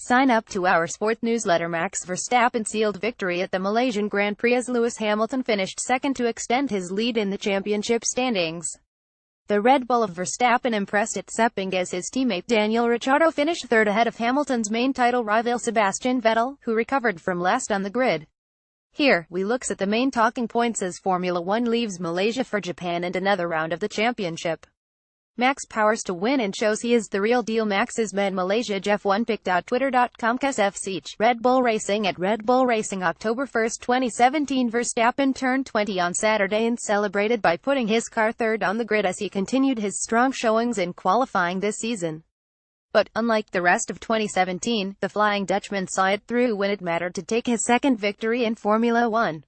Sign up to our sport newsletter. Max Verstappen sealed victory at the Malaysian Grand Prix as Lewis Hamilton finished second to extend his lead in the championship standings. The Red Bull of Verstappen impressed at Sepang as his teammate Daniel Ricciardo finished third ahead of Hamilton's main title rival Sebastian Vettel, who recovered from last on the grid. Here, we looks at the main talking points as Formula One leaves Malaysia for Japan and another round of the championship. Max powers to win and shows he is the real deal. Max's men Malaysia F1 picked.twitter.com/FC Red Bull Racing at Red Bull Racing October 1, 2017. Verstappen turned 20 on Saturday and celebrated by putting his car third on the grid as he continued his strong showings in qualifying this season. But, unlike the rest of 2017, the Flying Dutchman saw it through when it mattered to take his second victory in Formula One.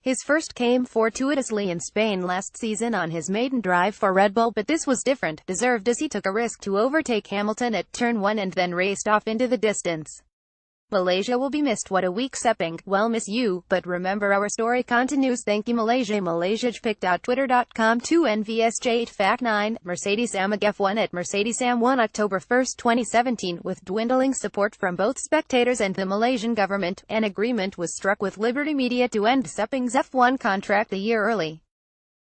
His first came fortuitously in Spain last season on his maiden drive for Red Bull, but this was different, deserved as he took a risk to overtake Hamilton at turn 1 and then raced off into the distance. Malaysia will be missed. What a week, Sepang. Well, miss you, but remember our story continues. Thank you, Malaysia. Malaysia picked.twitter.com 2 NVSJ8 Fact 9, Mercedes AMG F1 at Mercedes AM1 October 1, 2017. With dwindling support from both spectators and the Malaysian government, an agreement was struck with Liberty Media to end Sepang's F1 contract a year early.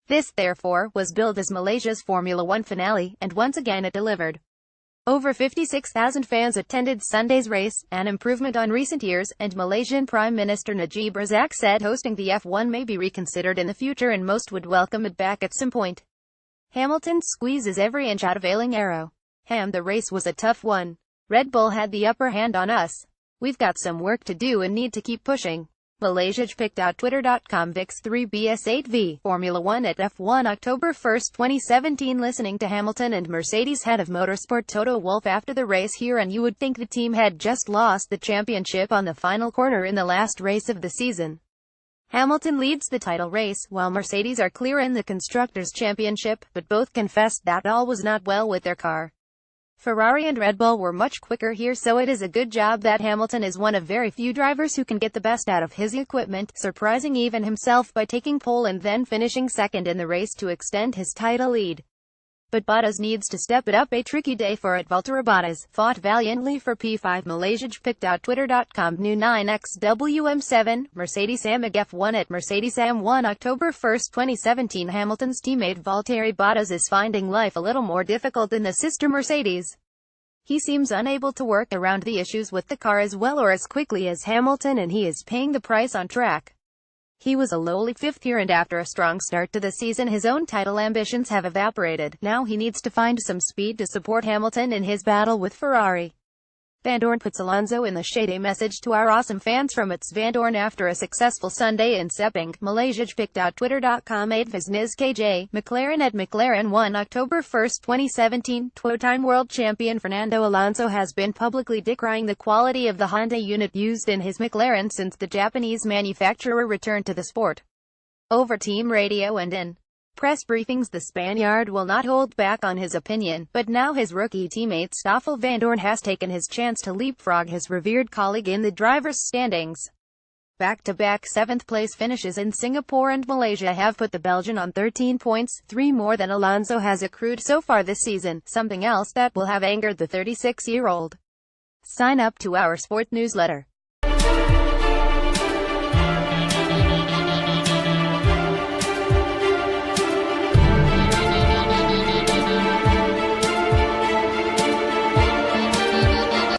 This, therefore, was billed as Malaysia's Formula One finale, and once again it delivered. Over 56,000 fans attended Sunday's race, an improvement on recent years, and Malaysian Prime Minister Najib Razak said hosting the F1 may be reconsidered in the future and most would welcome it back at some point. Hamilton squeezes every inch out of ailing arrow. The race was a tough one. Red Bull had the upper hand on us. We've got some work to do and need to keep pushing. Malaysia picked.twitter.com VIX3BS8V Formula One at F1 October 1, 2017. Listening to Hamilton and Mercedes head of motorsport Toto Wolff after the race here, and you would think the team had just lost the championship on the final corner in the last race of the season. Hamilton leads the title race, while Mercedes are clear in the Constructors' Championship, but both confessed that all was not well with their car. Ferrari and Red Bull were much quicker here, so it is a good job that Hamilton is one of very few drivers who can get the best out of his equipment, surprising even himself by taking pole and then finishing second in the race to extend his title lead. But Bottas needs to step it up. A tricky day for it. Valtteri Bottas fought valiantly for P5. Malaysia picked.twitter.com New 9XWM7, Mercedes AMG F1 at Mercedes AM1 October 1, 2017. Hamilton's teammate Valtteri Bottas is finding life a little more difficult than the sister Mercedes. He seems unable to work around the issues with the car as well or as quickly as Hamilton, and he is paying the price on track. He was a lowly fifth here, and after a strong start to the season his own title ambitions have evaporated. Now he needs to find some speed to support Hamilton in his battle with Ferrari. Vandoorne puts Alonso in the shade. A message to our awesome fans from its Vandoorne after a successful Sunday in Sepang. Malaysia picked.twitter.com 8 Vizniz KJ, McLaren at McLaren 1 October 1, 2017. Two-time world champion Fernando Alonso has been publicly decrying the quality of the Honda unit used in his McLaren since the Japanese manufacturer returned to the sport. Over team radio and in press briefings, the Spaniard will not hold back on his opinion, but now his rookie teammate Stoffel Vandoorne has taken his chance to leapfrog his revered colleague in the drivers' standings. Back-to-back seventh-place finishes in Singapore and Malaysia have put the Belgian on 13 points, 3 more than Alonso has accrued so far this season, something else that will have angered the 36-year-old. Sign up to our sport newsletter.